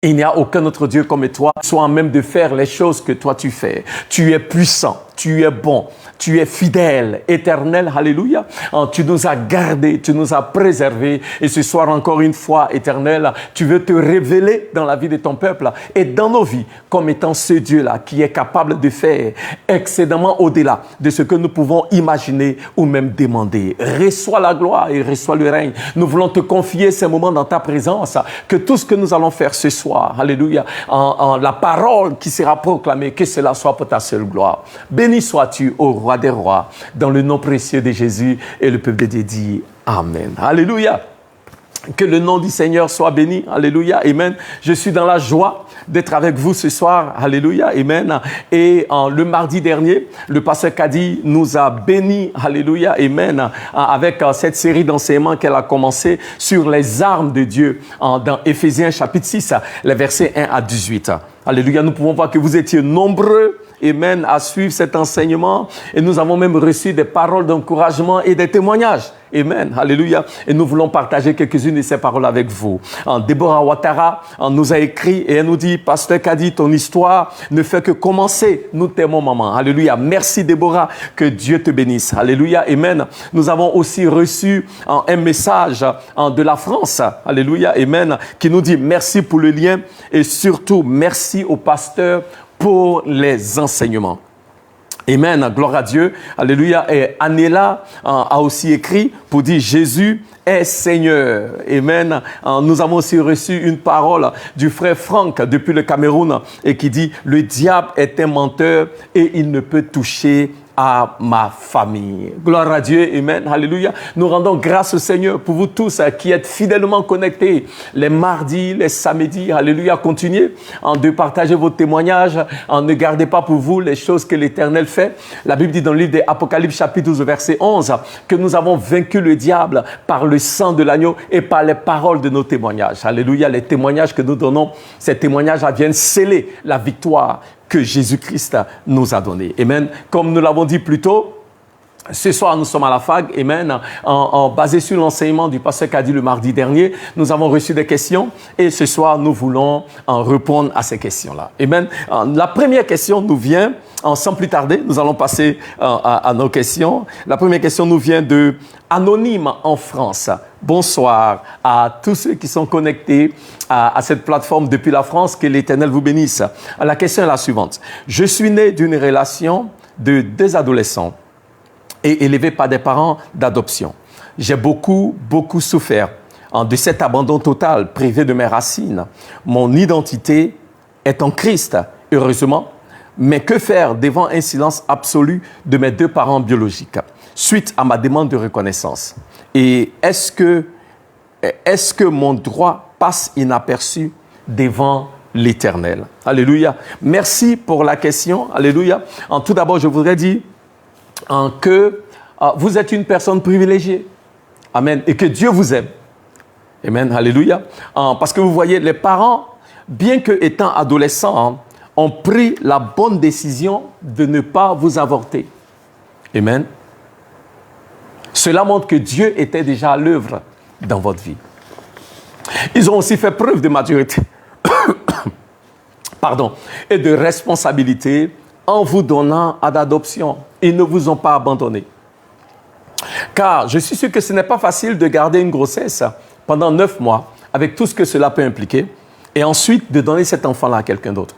Il n'y a aucun autre Dieu comme toi, soit en même de faire les choses que toi tu fais. Tu es puissant, tu es bon, tu es fidèle, éternel, alléluia. Tu nous as gardés, tu nous as préservés. Et ce soir, encore une fois, éternel, tu veux te révéler dans la vie de ton peuple et dans nos vies comme étant ce Dieu-là qui est capable de faire excédemment au-delà de ce que nous pouvons imaginer ou même demander. Reçois la gloire et reçois le règne. Nous voulons te confier ces moments dans ta présence, que tout ce que nous allons faire ce soir, alléluia, la parole qui sera proclamée, que cela soit pour ta seule gloire. Béni sois-tu, ô roi des rois, dans le nom précieux de Jésus, et le peuple de Dieu dit Amen. Alléluia. Que le nom du Seigneur soit béni. Alléluia. Amen. Je suis dans la joie d'être avec vous ce soir. Alléluia. Amen. Et le mardi dernier, le pasteur Kadi nous a bénis. Alléluia. Amen. Avec cette série d'enseignements qu'elle a commencé sur les armes de Dieu dans Éphésiens chapitre 6, les versets 1 à 18. Alléluia. Nous pouvons voir que vous étiez nombreux. Amen, à suivre cet enseignement. Et nous avons même reçu des paroles d'encouragement et des témoignages. Amen, alléluia. Et nous voulons partager quelques-unes de ces paroles avec vous. Deborah Ouattara nous a écrit et elle nous dit, Pasteur Kadi, ton histoire ne fait que commencer. Nous t'aimons, maman. Alléluia. Merci, Deborah. Que Dieu te bénisse. Alléluia. Amen. Nous avons aussi reçu un message de la France. Alléluia. Amen. Qui nous dit merci pour le lien et surtout merci au pasteur pour les enseignements. Amen, gloire à Dieu, alléluia. Et Anela a aussi écrit pour dire Jésus est Seigneur. Amen. Nous avons aussi reçu une parole du frère Franck depuis le Cameroun et qui dit le diable est un menteur et il ne peut toucher à ma famille. Gloire à Dieu, amen, alléluia. Nous rendons grâce au Seigneur pour vous tous qui êtes fidèlement connectés les mardis, les samedis, alléluia. Continuez de partager vos témoignages. Ne gardez pas pour vous les choses que l'Éternel fait. La Bible dit dans le livre de Apocalypse chapitre 12 verset 11 que nous avons vaincu le diable par le sang de l'agneau et par les paroles de nos témoignages. Alléluia, les témoignages que nous donnons, ces témoignages viennent sceller la victoire que Jésus-Christ nous a donné. Amen. Comme nous l'avons dit plus tôt, ce soir, nous sommes à la FAG, amen, basé sur l'enseignement du pasteur Kadi le mardi dernier. Nous avons reçu des questions et ce soir, nous voulons répondre à ces questions-là. Amen. La première question nous vient, sans plus tarder, nous allons passer à nos questions. La première question nous vient de Anonyme en France. Bonsoir à tous ceux qui sont connectés à cette plateforme depuis la France. Que l'Éternel vous bénisse. La question est la suivante. Je suis né d'une relation de 2 adolescents et élevé par des parents d'adoption. J'ai beaucoup souffert de cet abandon total, privé de mes racines. Mon identité est en Christ, heureusement. Mais que faire devant un silence absolu de mes 2 parents biologiques, suite à ma demande de reconnaissance? Et est-ce que mon droit passe inaperçu devant l'Éternel? Alléluia. Merci pour la question. Alléluia. Tout d'abord, je voudrais dire que vous êtes une personne privilégiée. Amen. Et que Dieu vous aime. Amen. Alléluia. Parce que vous voyez, les parents, bien que étant adolescents, ont pris la bonne décision de ne pas vous avorter. Amen. Cela montre que Dieu était déjà à l'œuvre dans votre vie. Ils ont aussi fait preuve de maturité et de responsabilité en vous donnant à l'adoption. Ils ne vous ont pas abandonné. Car je suis sûr que ce n'est pas facile de garder une grossesse pendant 9 mois avec tout ce que cela peut impliquer et ensuite de donner cet enfant-là à quelqu'un d'autre.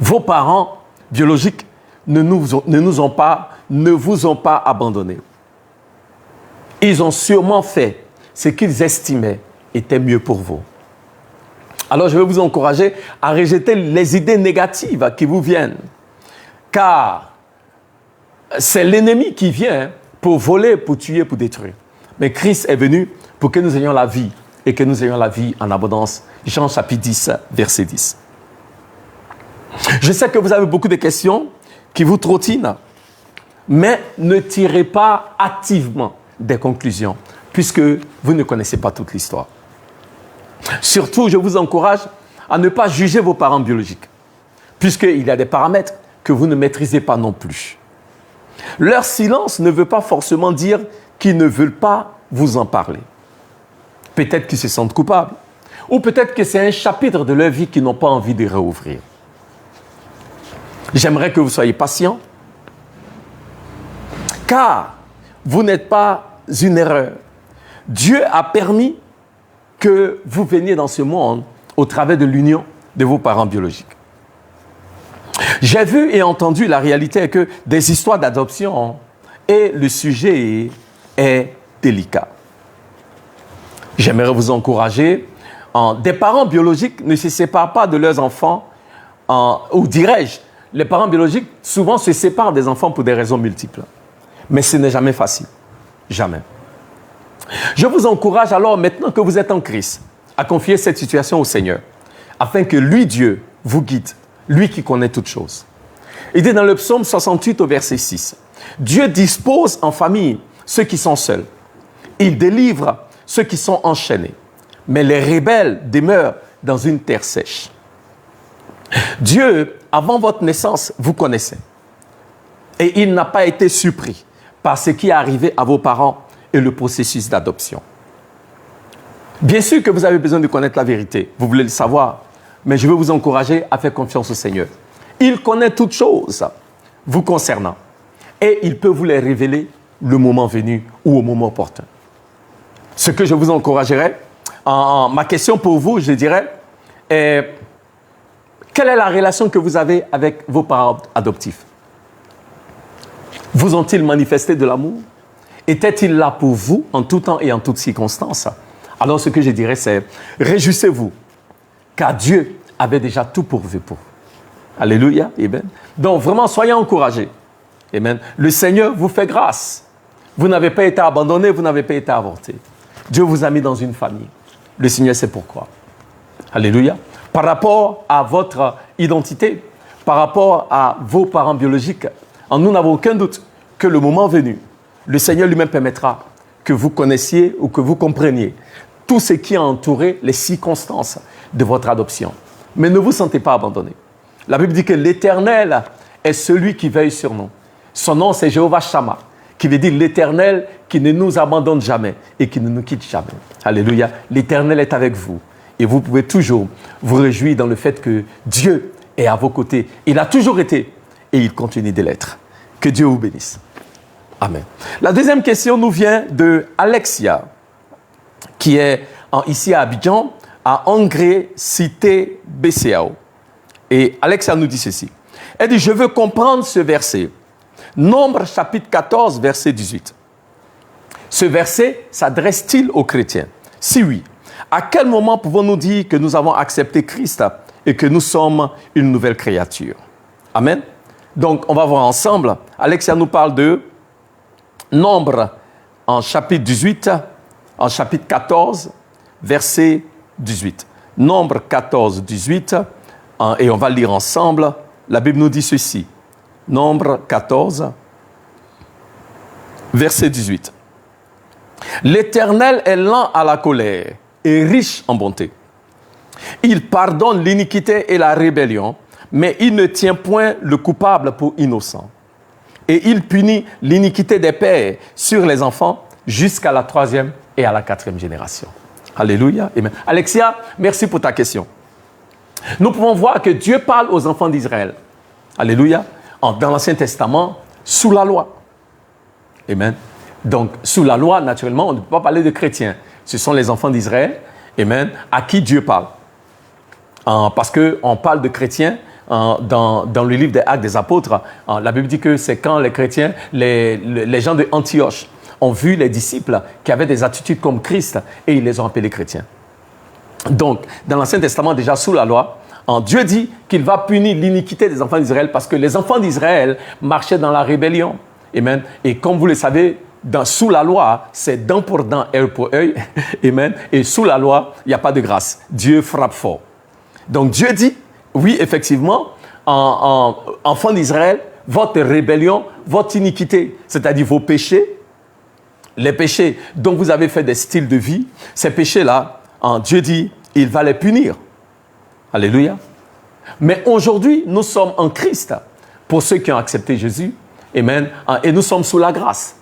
Vos parents biologiques ne vous ont pas abandonné. Ils ont sûrement fait ce qu'ils estimaient était mieux pour vous. Alors, je vais vous encourager à rejeter les idées négatives qui vous viennent. Car c'est l'ennemi qui vient pour voler, pour tuer, pour détruire. Mais Christ est venu pour que nous ayons la vie et que nous ayons la vie en abondance. Jean chapitre 10, verset 10. Je sais que vous avez beaucoup de questions qui vous trottinent, mais ne tirez pas activement des conclusions, puisque vous ne connaissez pas toute l'histoire. Surtout, je vous encourage à ne pas juger vos parents biologiques, puisqu'il y a des paramètres que vous ne maîtrisez pas non plus. Leur silence ne veut pas forcément dire qu'ils ne veulent pas vous en parler. Peut-être qu'ils se sentent coupables, Ou peut-être que c'est un chapitre de leur vie qu'ils n'ont pas envie de réouvrir. J'aimerais que vous soyez patients, car vous n'êtes pas une erreur. Dieu a permis que vous veniez dans ce monde au travers de l'union de vos parents biologiques. J'ai vu et entendu la réalité est que des histoires d'adoption et le sujet est délicat. J'aimerais vous encourager. Des parents biologiques ne se séparent pas de leurs enfants, ou dirais-je, les parents biologiques souvent se séparent des enfants pour des raisons multiples. Mais ce n'est jamais facile. Jamais. Je vous encourage alors, maintenant que vous êtes en Christ, à confier cette situation au Seigneur, afin que lui, Dieu, vous guide, lui qui connaît toutes choses. Il dit dans le psaume 68 au verset 6, « Dieu dispose en famille ceux qui sont seuls. Il délivre ceux qui sont enchaînés. Mais les rebelles demeurent dans une terre sèche. » Dieu, avant votre naissance, vous connaissait. Et il n'a pas été surpris par ce qui est arrivé à vos parents et le processus d'adoption. Bien sûr que vous avez besoin de connaître la vérité. Vous voulez le savoir. Mais je veux vous encourager à faire confiance au Seigneur. Il connaît toutes choses vous concernant. Et il peut vous les révéler le moment venu ou au moment opportun. Ce que je vous encouragerais, ma question pour vous, je dirais, est quelle est la relation que vous avez avec vos parents adoptifs? Vous ont-ils manifesté de l'amour? Étaient-ils là pour vous en tout temps et en toutes circonstances? Alors ce que je dirais, c'est réjouissez-vous, car Dieu avait déjà tout pourvu pour vous. Alléluia. Amen. Donc vraiment, soyez encouragés. Amen. Le Seigneur vous fait grâce. Vous n'avez pas été abandonné, vous n'avez pas été avorté. Dieu vous a mis dans une famille. Le Seigneur sait pourquoi. Alléluia. Par rapport à votre identité, par rapport à vos parents biologiques, nous n'avons aucun doute que le moment venu, le Seigneur lui-même permettra que vous connaissiez ou que vous compreniez tout ce qui a entouré les circonstances de votre adoption. Mais ne vous sentez pas abandonné. La Bible dit que l'Éternel est celui qui veille sur nous. Son nom, c'est Jéhovah Shammah, qui veut dire l'Éternel qui ne nous abandonne jamais et qui ne nous quitte jamais. Alléluia. L'Éternel est avec vous. Et vous pouvez toujours vous réjouir dans le fait que Dieu est à vos côtés. Il a toujours été et il continue de l'être. Que Dieu vous bénisse. Amen. La deuxième question nous vient de Alexia, qui est ici à Abidjan, à Angré, cité BCAO. Et Alexia nous dit ceci. Elle dit, je veux comprendre ce verset. Nombre chapitre 14, verset 18. Ce verset s'adresse-t-il aux chrétiens? Si oui, à quel moment pouvons-nous dire que nous avons accepté Christ et que nous sommes une nouvelle créature? Amen. Donc, on va voir ensemble. Alexia nous parle de Nombre en chapitre 18, en chapitre 14, verset 18. Nombre 14, 18, et on va lire ensemble. La Bible nous dit ceci. Nombre 14, verset 18. L'Éternel est lent à la colère et riche en bonté. Il pardonne l'iniquité et la rébellion, mais il ne tient point le coupable pour innocent. Et il punit l'iniquité des pères sur les enfants jusqu'à la 3e et à la 4e génération. Alléluia. Amen. Alexia, merci pour ta question. Nous pouvons voir que Dieu parle aux enfants d'Israël. Alléluia. Dans l'Ancien Testament, sous la loi. Amen. Donc, sous la loi, naturellement, on ne peut pas parler de chrétiens. Ce sont les enfants d'Israël, amen, à qui Dieu parle. Parce qu'on parle de chrétiens dans le livre des Actes des Apôtres. La Bible dit que c'est quand les chrétiens, les gens de Antioche ont vu les disciples qui avaient des attitudes comme Christ et ils les ont appelés chrétiens. Donc, dans l'Ancien Testament, déjà sous la loi, Dieu dit qu'il va punir l'iniquité des enfants d'Israël parce que les enfants d'Israël marchaient dans la rébellion. Amen. Et comme vous le savez, sous la loi, c'est dent pour dent, œil pour œil. Amen. Et sous la loi, il n'y a pas de grâce. Dieu frappe fort. Donc Dieu dit, oui, effectivement, enfants d'Israël, votre rébellion, votre iniquité, c'est-à-dire vos péchés, les péchés dont vous avez fait des styles de vie, ces péchés-là, Dieu dit, il va les punir. Alléluia. Mais aujourd'hui, nous sommes en Christ. Pour ceux qui ont accepté Jésus, amen, et nous sommes sous la grâce.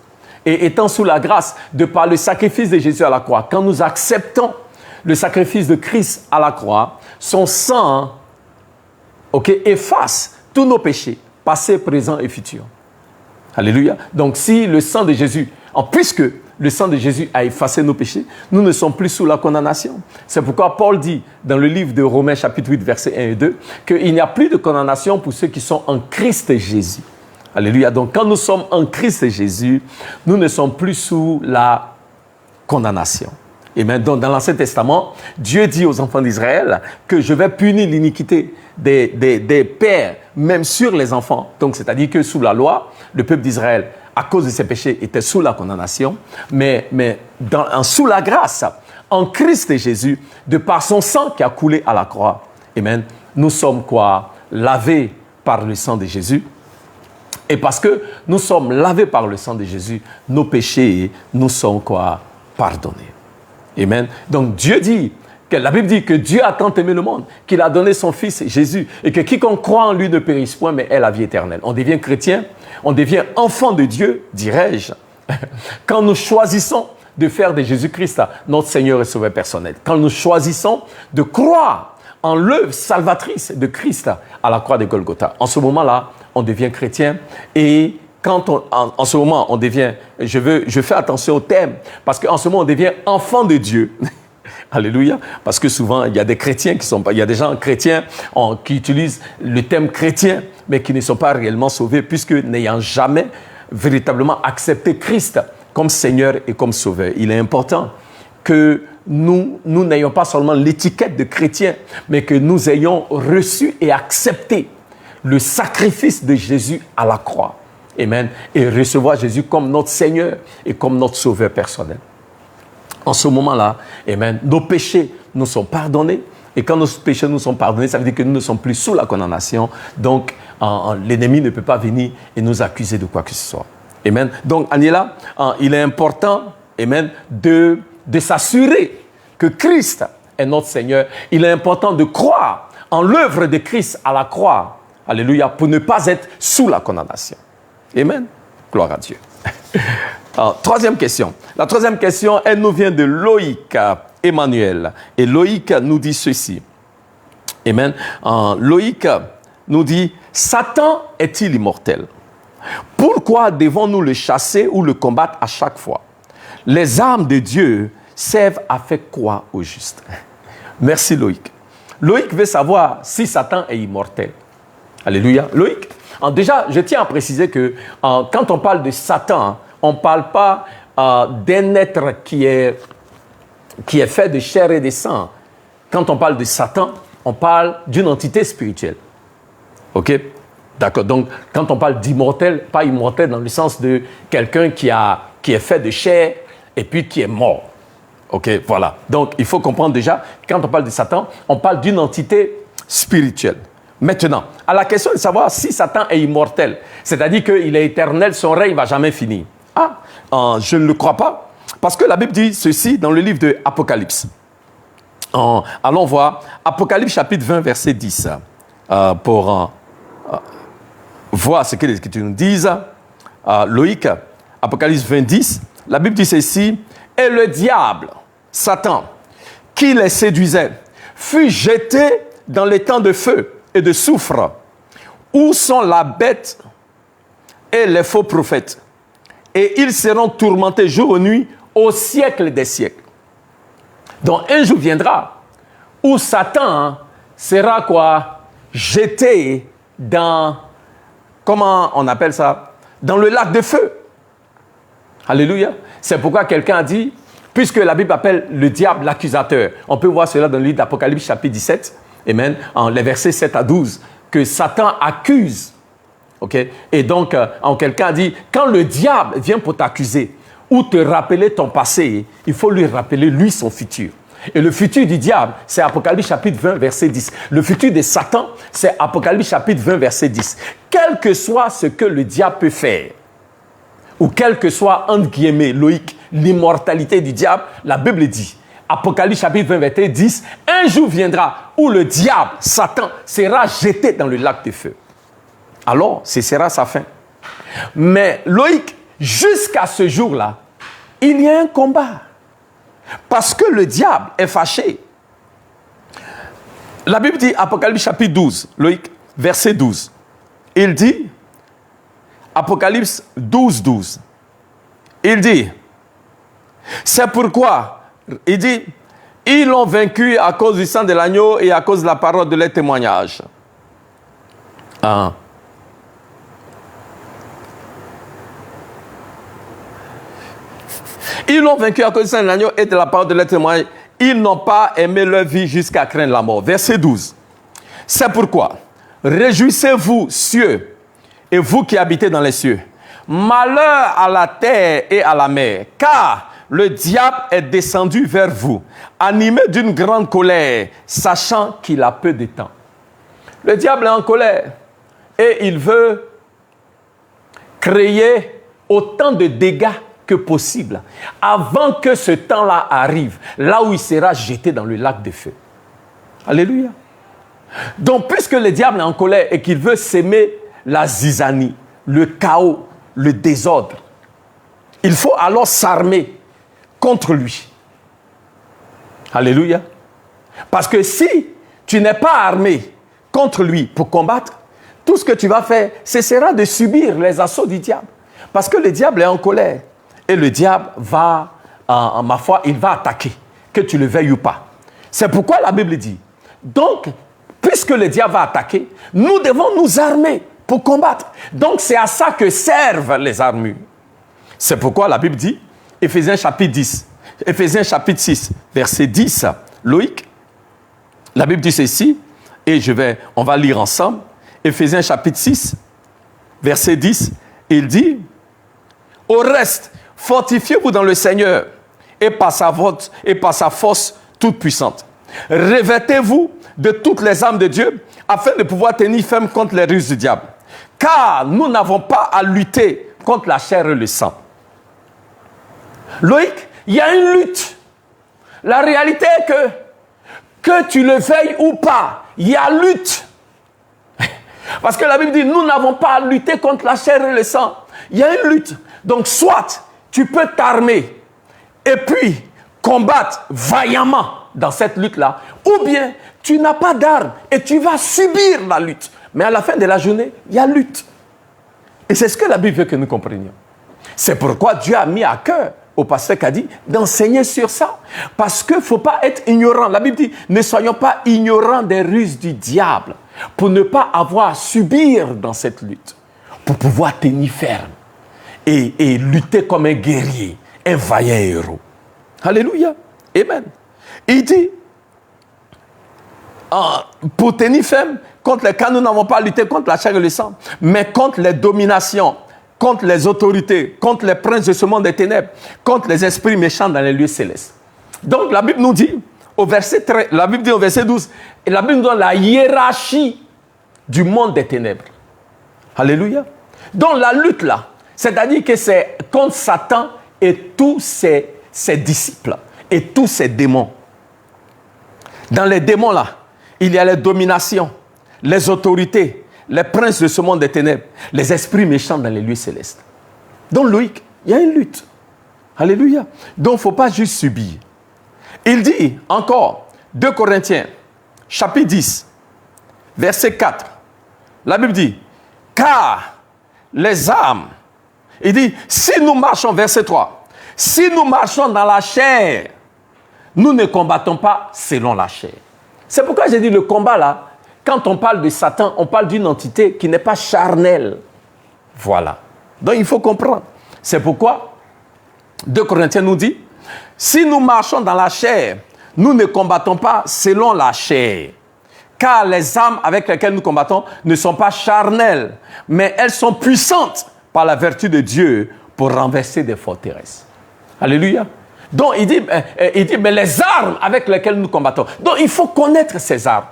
Et étant sous la grâce, de par le sacrifice de Jésus à la croix, quand nous acceptons le sacrifice de Christ à la croix, son sang, efface tous nos péchés, passés, présents et futurs. Alléluia. Donc si le sang de Jésus, puisque le sang de Jésus a effacé nos péchés, nous ne sommes plus sous la condamnation. C'est pourquoi Paul dit dans le livre de Romains chapitre 8 versets 1 et 2 qu'il n'y a plus de condamnation pour ceux qui sont en Christ Jésus. Alléluia. Donc quand nous sommes en Christ Jésus, nous ne sommes plus sous la condamnation. Et maintenant, dans l'Ancien Testament, Dieu dit aux enfants d'Israël que je vais punir l'iniquité des pères, même sur les enfants. Donc, c'est-à-dire que sous la loi, le peuple d'Israël, à cause de ses péchés, était sous la condamnation. Mais sous la grâce, en Christ Jésus, de par son sang qui a coulé à la croix, amen, nous sommes lavés par le sang de Jésus. Et parce que nous sommes lavés par le sang de Jésus, nos péchés nous sont pardonnés. Amen. Donc Dieu dit, la Bible dit que Dieu a tant aimé le monde qu'il a donné son Fils Jésus et que quiconque croit en lui ne périsse point mais ait la vie éternelle. On devient chrétien, on devient enfant de Dieu, dirais-je, quand nous choisissons de faire de Jésus-Christ notre Seigneur et Sauveur personnel. Quand nous choisissons de croire en l'œuvre salvatrice de Christ à la croix de Golgotha. En ce moment-là, on devient chrétien et quand en ce moment, on devient, je fais attention au thème, parce qu'en ce moment, on devient enfant de Dieu. Alléluia. Parce que souvent, il y a des chrétiens il y a des gens chrétiens qui utilisent le thème chrétien, mais qui ne sont pas réellement sauvés, puisque n'ayant jamais véritablement accepté Christ comme Seigneur et comme Sauveur. Il est important que nous n'ayons pas seulement l'étiquette de chrétien, mais que nous ayons reçu et accepté le sacrifice de Jésus à la croix. Amen. Et recevoir Jésus comme notre Seigneur et comme notre Sauveur personnel. En ce moment-là, amen, nos péchés nous sont pardonnés. Et quand nos péchés nous sont pardonnés, ça veut dire que nous ne sommes plus sous la condamnation. Donc, l'ennemi ne peut pas venir et nous accuser de quoi que ce soit. Amen. Donc, Aniela, il est important, amen, de s'assurer que Christ est notre Seigneur. Il est important de croire en l'œuvre de Christ à la croix. Alléluia. Pour ne pas être sous la condamnation. Amen. Gloire à Dieu. Alors, troisième question. La troisième question, elle nous vient de Loïc Emmanuel. Et Loïc nous dit ceci. Amen. Loïc nous dit, Satan est-il immortel? Pourquoi devons-nous le chasser ou le combattre à chaque fois? Les armes de Dieu servent à faire quoi au juste? Merci Loïc. Loïc veut savoir si Satan est immortel. Alléluia. Loïc, déjà, je tiens à préciser que quand on parle de Satan, on ne parle pas d'un être qui est fait de chair et de sang. Quand on parle de Satan, on parle d'une entité spirituelle. OK? D'accord. Donc, quand on parle d'immortel, pas immortel dans le sens de quelqu'un qui est fait de chair et puis qui est mort. OK? Voilà. Donc, il faut comprendre déjà, quand on parle de Satan, on parle d'une entité spirituelle. Maintenant, à la question de savoir si Satan est immortel, c'est-à-dire qu'il est éternel, son règne ne va jamais finir. Je ne le crois pas, parce que la Bible dit ceci dans le livre de Apocalypse. Allons voir Apocalypse chapitre 20, verset 10, pour voir ce que les Écritures nous disent. Loïc, Apocalypse 20, 10, la Bible dit ceci, « Et le diable, Satan, qui les séduisait, fut jeté dans les temps de feu et de soufre, où sont la bête et les faux prophètes. Et ils seront tourmentés jour et nuit au siècle des siècles. » Donc un jour viendra où Satan sera jeté dans, comment on appelle ça? Dans le lac de feu. Alléluia. C'est pourquoi quelqu'un a dit, puisque la Bible appelle le diable l'accusateur, on peut voir cela dans le livre d'Apocalypse chapitre 17, amen, les versets 7 à 12, que Satan accuse. Okay? Et donc, quelqu'un a dit, quand le diable vient pour t'accuser ou te rappeler ton passé, il faut lui rappeler, lui, son futur. Et le futur du diable, c'est Apocalypse chapitre 20, verset 10. Le futur de Satan, c'est Apocalypse chapitre 20, verset 10. Quel que soit ce que le diable peut faire, ou quel que soit, entre guillemets, Loïc, l'immortalité du diable, la Bible dit, Apocalypse chapitre 20, verset 10, un jour viendra où le diable, Satan, sera jeté dans le lac de feu. Alors, ce sera sa fin. Mais Loïc, jusqu'à ce jour-là, il y a un combat. Parce que le diable est fâché. La Bible dit, Apocalypse chapitre 12, Loïc, verset 12. Il dit, Apocalypse 12, 12. Il dit, c'est pourquoi, il dit, ils l'ont vaincu à cause du sang de l'agneau et à cause de la parole de leur témoignage. Ah. Ils l'ont vaincu à cause du sang de l'agneau et de la parole de leur témoignage. Ils n'ont pas aimé leur vie jusqu'à craindre la mort. Verset 12. C'est pourquoi, réjouissez-vous, cieux, et vous qui habitez dans les cieux. Malheur à la terre et à la mer, car le diable est descendu vers vous, animé d'une grande colère, sachant qu'il a peu de temps. Le diable est en colère et il veut créer autant de dégâts que possible avant que ce temps-là arrive, là où il sera jeté dans le lac de feu. Alléluia. Donc, puisque le diable est en colère et qu'il veut s'aimer la zizanie, le chaos, le désordre, il faut alors s'armer contre lui. Alléluia. Parce que si tu n'es pas armé contre lui pour combattre, tout ce que tu vas faire, ce sera de subir les assauts du diable. Parce que le diable est en colère. Et le diable va, ma foi, il va attaquer, que tu le veuilles ou pas. C'est pourquoi la Bible dit, donc, puisque le diable va attaquer, nous devons nous armer pour combattre. Donc, c'est à ça que servent les armures. C'est pourquoi la Bible dit, Éphésiens chapitre 10, Éphésiens chapitre 6, verset 10, Loïc, la Bible dit ceci, et on va lire ensemble, Éphésiens chapitre 6, verset 10, il dit, au reste, fortifiez-vous dans le Seigneur et par sa force toute puissante. Revêtez-vous de toutes les armes de Dieu afin de pouvoir tenir ferme contre les ruses du diable. Car nous n'avons pas à lutter contre la chair et le sang. Loïc, il y a une lutte. La réalité est que tu le veuilles ou pas, il y a lutte. Parce que la Bible dit, nous n'avons pas à lutter contre la chair et le sang. Il y a une lutte. Donc, soit tu peux t'armer et puis combattre vaillamment dans cette lutte-là, ou bien tu n'as pas d'armes et tu vas subir la lutte. Mais à la fin de la journée, il y a lutte. Et c'est ce que la Bible veut que nous comprenions. C'est pourquoi Dieu a mis à cœur au pasteur Kadi d'enseigner sur ça. Parce qu'il ne faut pas être ignorant. La Bible dit, ne soyons pas ignorants des ruses du diable pour ne pas avoir à subir dans cette lutte, pour pouvoir tenir ferme et lutter comme un guerrier, un vaillant héros. Alléluia. Amen. Il dit, pour tenir ferme, quand nous n'avons pas lutté contre la chair et le sang, mais contre les dominations, contre les autorités, contre les princes de ce monde des ténèbres, contre les esprits méchants dans les lieux célestes. Donc la Bible nous dit, la Bible dit au verset 12, et la Bible nous donne la hiérarchie du monde des ténèbres. Alléluia. Donc la lutte là, c'est-à-dire que c'est contre Satan et tous ses disciples et tous ses démons. Dans les démons là, il y a les dominations, les autorités, les princes de ce monde des ténèbres, les esprits méchants dans les lieux célestes. Donc Loïc, il y a une lutte. Alléluia. Donc il ne faut pas juste subir. Il dit encore, 2 Corinthiens, chapitre 10, verset 4. La Bible dit, car les âmes, il dit, si nous marchons, verset 3, si nous marchons dans la chair, nous ne combattons pas selon la chair. C'est pourquoi j'ai dit le combat là, quand on parle de Satan, on parle d'une entité qui n'est pas charnelle. Voilà. Donc il faut comprendre. C'est pourquoi 2 Corinthiens nous dit, si nous marchons dans la chair, nous ne combattons pas selon la chair. Car les armes avec lesquelles nous combattons ne sont pas charnelles, mais elles sont puissantes par la vertu de Dieu pour renverser des forteresses. Alléluia. Donc il dit, mais les armes avec lesquelles nous combattons. Donc il faut connaître ces armes.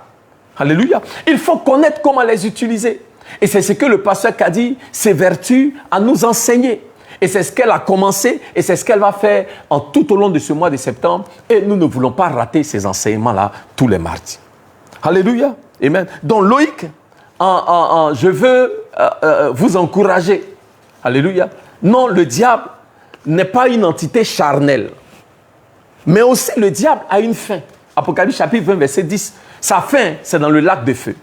Alléluia. Il faut connaître comment les utiliser. Et c'est ce que le pasteur Kadi s'évertue à nous enseigner. Et c'est ce qu'elle a commencé et c'est ce qu'elle va faire tout au long de ce mois de septembre. Et nous ne voulons pas rater ces enseignements-là tous les mardis. Alléluia. Amen. Donc Loïc, je veux vous encourager. Alléluia. Non, le diable n'est pas une entité charnelle. Mais aussi, le diable a une fin. Apocalypse chapitre 20, verset 10. Sa fin, c'est dans le lac de feu.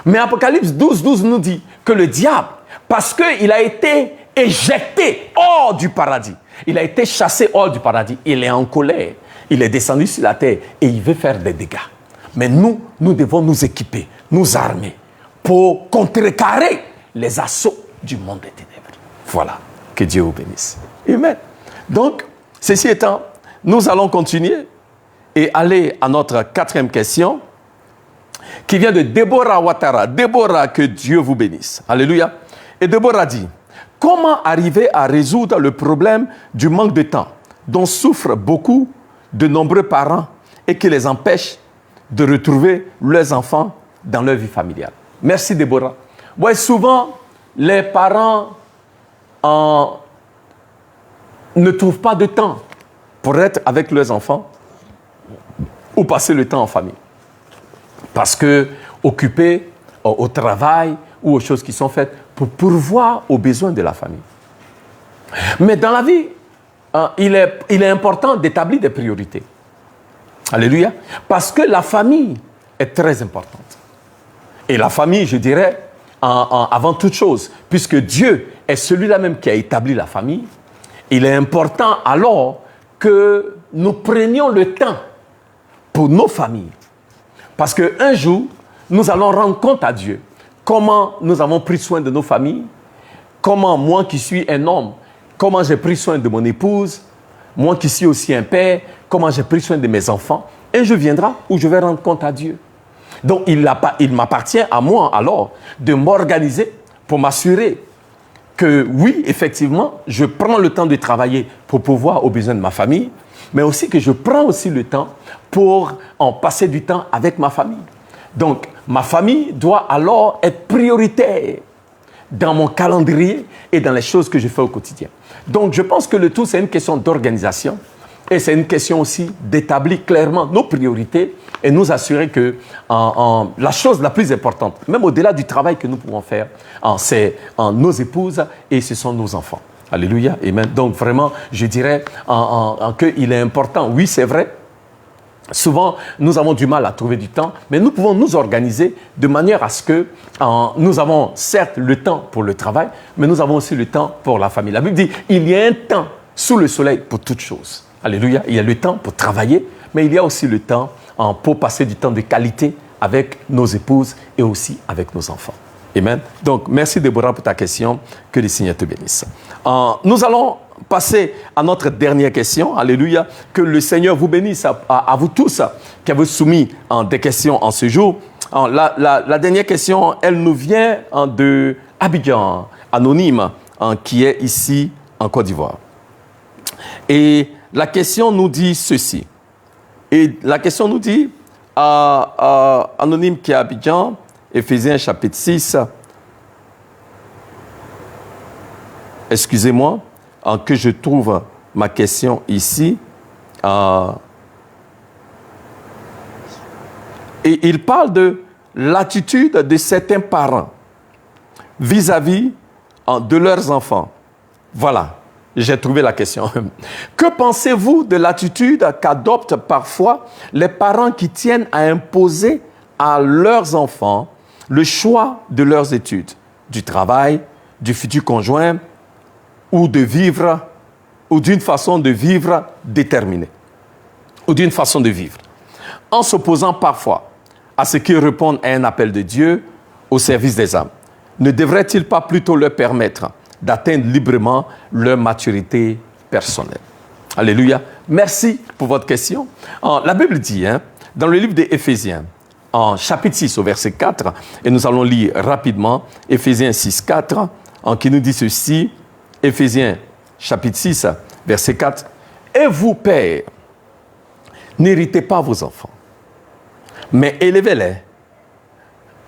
Mais Apocalypse 12, 12 nous dit que le diable, parce qu'il a été éjecté hors du paradis, il a été chassé hors du paradis, il est en colère, il est descendu sur la terre et il veut faire des dégâts. Mais nous devons nous équiper, nous armer pour contrecarrer les assauts du monde des ténèbres. Voilà, que Dieu vous bénisse. Amen. Donc, ceci étant, nous allons continuer et aller à notre 4e question qui vient de Déborah Ouattara. Déborah, que Dieu vous bénisse. Alléluia. Et Déborah dit, comment arriver à résoudre le problème du manque de temps dont souffrent beaucoup de nombreux parents et qui les empêche de retrouver leurs enfants dans leur vie familiale? Merci Déborah. Ouais, souvent, les parents ne trouvent pas de temps pour être avec leurs enfants ou passer le temps en famille. Parce que occupés au travail ou aux choses qui sont faites pour pourvoir aux besoins de la famille. Mais dans la vie, il est important d'établir des priorités. Alléluia. Parce que la famille est très importante. Et la famille, je dirais, avant toute chose, puisque Dieu est celui-là même qui a établi la famille, il est important alors que nous prenions le temps pour nos familles. Parce qu'un jour, nous allons rendre compte à Dieu comment nous avons pris soin de nos familles, comment moi qui suis un homme, comment j'ai pris soin de mon épouse, moi qui suis aussi un père, comment j'ai pris soin de mes enfants. Un jour viendra où je vais rendre compte à Dieu. Donc, il m'appartient à moi alors de m'organiser pour m'assurer que oui, effectivement, je prends le temps de travailler pour pouvoir aux besoins de ma famille, mais aussi que je prends aussi le temps pour en passer du temps avec ma famille. Donc, ma famille doit alors être prioritaire dans mon calendrier et dans les choses que je fais au quotidien. Donc, je pense que le tout, c'est une question d'organisation et c'est une question aussi d'établir clairement nos priorités et nous assurer que la chose la plus importante, même au-delà du travail que nous pouvons faire, c'est nos épouses et ce sont nos enfants. Alléluia. Amen. Donc, vraiment, je dirais qu'il est important. Oui, c'est vrai. Souvent, nous avons du mal à trouver du temps, mais nous pouvons nous organiser de manière à ce que nous avons certes le temps pour le travail, mais nous avons aussi le temps pour la famille. La Bible dit, il y a un temps sous le soleil pour toutes choses. Alléluia. Il y a le temps pour travailler, mais il y a aussi le temps pour passer du temps de qualité avec nos épouses et aussi avec nos enfants. Amen. Donc, merci Déborah pour ta question. Que le Seigneur te bénisse. Nous allons passer à notre dernière question. Alléluia. Que le Seigneur vous bénisse à vous tous qui avez soumis des questions en ce jour. La dernière question, elle nous vient de Abidjan, anonyme, qui est ici en Côte d'Ivoire. Et la question nous dit ceci. Et la question nous dit, anonyme qui est à Abidjan, Éphésiens chapitre 6, excusez-moi, que je trouve ma question ici. Et il parle de l'attitude de certains parents vis-à-vis de leurs enfants. Voilà, j'ai trouvé la question. Que pensez-vous de l'attitude qu'adoptent parfois les parents qui tiennent à imposer à leurs enfants le choix de leurs études, du travail, du futur conjoint ou de vivre, ou d'une façon de vivre déterminée, ou d'une façon de vivre, en s'opposant parfois à ce qui répond à un appel de Dieu au service des âmes? Ne devrait-il pas plutôt leur permettre d'atteindre librement leur maturité personnelle? Alléluia. Merci pour votre question. La Bible dit, dans le livre des Éphésiens, en chapitre 6 au verset 4, et nous allons lire rapidement Éphésiens 6, 4, qui nous dit ceci, Éphésiens chapitre 6, verset 4, « Et vous, pères, n'héritez pas vos enfants, mais élevez-les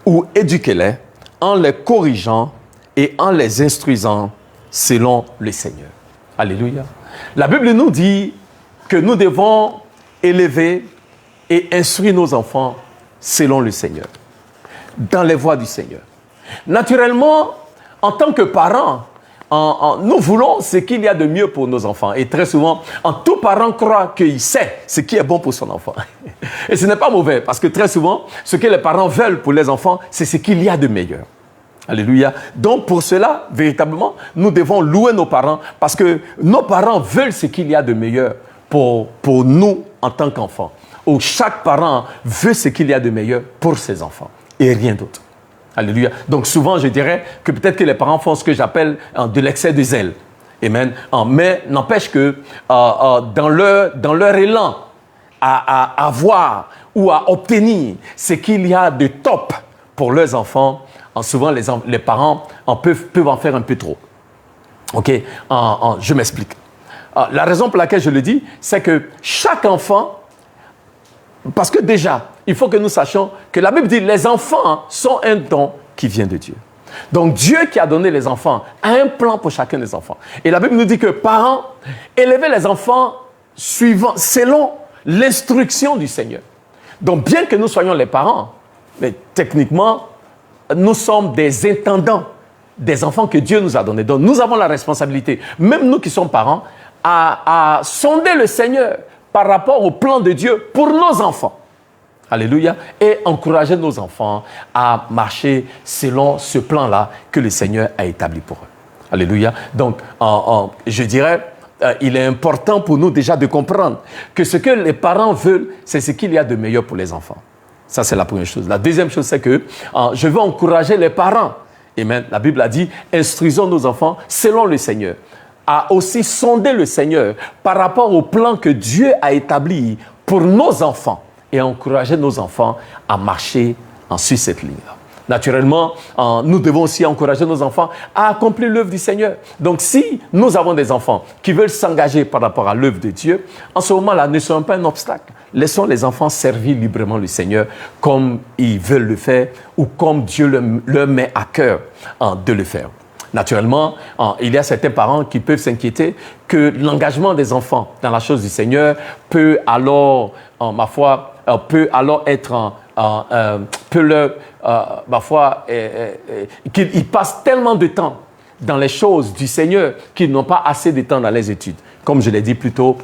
ou éduquez-les en les corrigeant et en les instruisant selon le Seigneur. » Alléluia. La Bible nous dit que nous devons élever et instruire nos enfants selon le Seigneur, dans les voies du Seigneur. Naturellement, en tant que parents, nous voulons ce qu'il y a de mieux pour nos enfants. Et très souvent, tout parent croit qu'il sait ce qui est bon pour son enfant. Et ce n'est pas mauvais, parce que très souvent, ce que les parents veulent pour les enfants, c'est ce qu'il y a de meilleur. Alléluia. Donc pour cela, véritablement, nous devons louer nos parents, parce que nos parents veulent ce qu'il y a de meilleur pour nous en tant qu'enfants. Où chaque parent veut ce qu'il y a de meilleur pour ses enfants et rien d'autre. Alléluia. Donc souvent, je dirais que peut-être que les parents font ce que j'appelle de l'excès de zèle. Amen. Mais n'empêche que dans leur élan à avoir ou à obtenir ce qu'il y a de top pour leurs enfants, souvent les parents peuvent en faire un peu trop. OK? Je m'explique. La raison pour laquelle je le dis, c'est que chaque enfant, parce que déjà, il faut que nous sachions que la Bible dit que les enfants sont un don qui vient de Dieu. Donc Dieu qui a donné les enfants a un plan pour chacun des enfants. Et la Bible nous dit que parents, élevez les enfants selon l'instruction du Seigneur. Donc bien que nous soyons les parents, mais techniquement, nous sommes des intendants des enfants que Dieu nous a donnés. Donc nous avons la responsabilité, même nous qui sommes parents, à sonder le Seigneur par rapport au plan de Dieu pour nos enfants. Alléluia. Et encourager nos enfants à marcher selon ce plan-là que le Seigneur a établi pour eux. Alléluia. Donc, je dirais, il est important pour nous déjà de comprendre que ce que les parents veulent, c'est ce qu'il y a de meilleur pour les enfants. Ça, c'est la première chose. La deuxième chose, c'est que je veux encourager les parents. Amen. La Bible a dit, instruisons nos enfants selon le Seigneur. À aussi sonder le Seigneur par rapport au plan que Dieu a établi pour nos enfants et encourager nos enfants à marcher sur cette ligne-là. Naturellement, nous devons aussi encourager nos enfants à accomplir l'œuvre du Seigneur. Donc, si nous avons des enfants qui veulent s'engager par rapport à l'œuvre de Dieu, en ce moment-là, ne soyons pas un obstacle. Laissons les enfants servir librement le Seigneur comme ils veulent le faire ou comme Dieu leur met à cœur de le faire. Naturellement, il y a certains parents qui peuvent s'inquiéter que l'engagement des enfants dans la chose du Seigneur peut alors, ma foi, peut alors être, qu'ils passent tellement de temps dans les choses du Seigneur qu'ils n'ont pas assez de temps dans les études. Comme je l'ai dit plus tôt,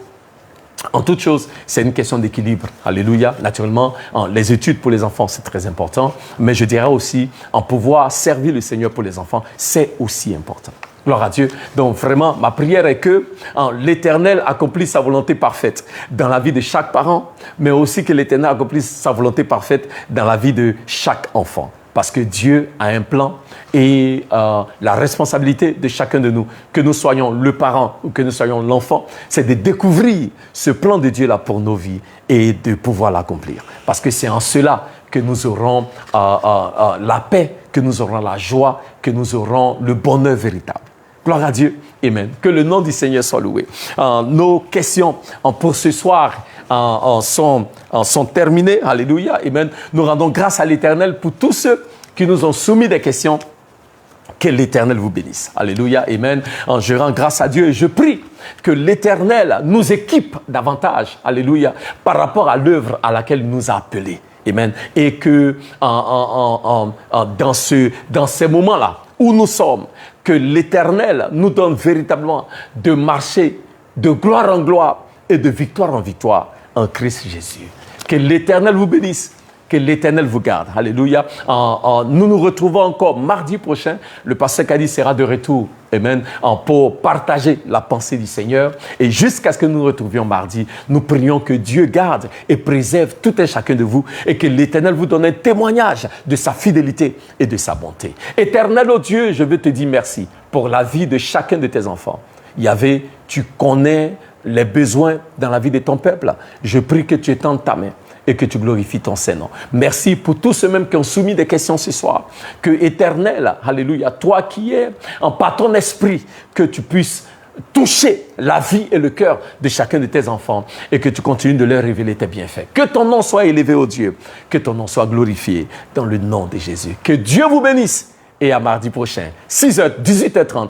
en toute chose, c'est une question d'équilibre. Alléluia. Naturellement, les études pour les enfants, c'est très important. Mais je dirais aussi, en pouvoir servir le Seigneur pour les enfants, c'est aussi important. Gloire à Dieu. Donc vraiment, ma prière est que l'Éternel accomplisse sa volonté parfaite dans la vie de chaque parent, mais aussi que l'Éternel accomplisse sa volonté parfaite dans la vie de chaque enfant. Parce que Dieu a un plan et la responsabilité de chacun de nous, que nous soyons le parent ou que nous soyons l'enfant, c'est de découvrir ce plan de Dieu-là pour nos vies et de pouvoir l'accomplir. Parce que c'est en cela que nous aurons la paix, que nous aurons la joie, que nous aurons le bonheur véritable. Gloire à Dieu. Amen. Que le nom du Seigneur soit loué. Nos questions pour ce soir sont terminées. Alléluia. Amen. Nous rendons grâce à l'Éternel pour tous ceux qui nous ont soumis des questions. Que l'Éternel vous bénisse. Alléluia. Amen. Je rends grâce à Dieu et je prie que l'Éternel nous équipe davantage. Alléluia. Par rapport à l'œuvre à laquelle il nous a appelés. Amen. Et que dans ces moments-là où nous sommes, que l'Éternel nous donne véritablement de marcher de gloire en gloire et de victoire en victoire en Christ Jésus. Que l'Éternel vous bénisse. Que l'Éternel vous garde. Alléluia. Nous nous retrouvons encore mardi prochain. Le pasteur Kadi sera de retour. Amen. Pour partager la pensée du Seigneur. Et jusqu'à ce que nous nous retrouvions mardi, nous prions que Dieu garde et préserve tout un chacun de vous et que l'Éternel vous donne un témoignage de sa fidélité et de sa bonté. Éternel, oh Dieu, je veux te dire merci pour la vie de chacun de tes enfants. Yahvé, tu connais les besoins dans la vie de ton peuple. Je prie que tu étendes ta main et que tu glorifies ton Saint-Nom. Merci pour tous ceux-mêmes qui ont soumis des questions ce soir. Que Éternel, alléluia, toi qui es par ton esprit, que tu puisses toucher la vie et le cœur de chacun de tes enfants et que tu continues de leur révéler tes bienfaits. Que ton nom soit élevé, ô Dieu, que ton nom soit glorifié dans le nom de Jésus. Que Dieu vous bénisse et à mardi prochain, 6h, 18h30.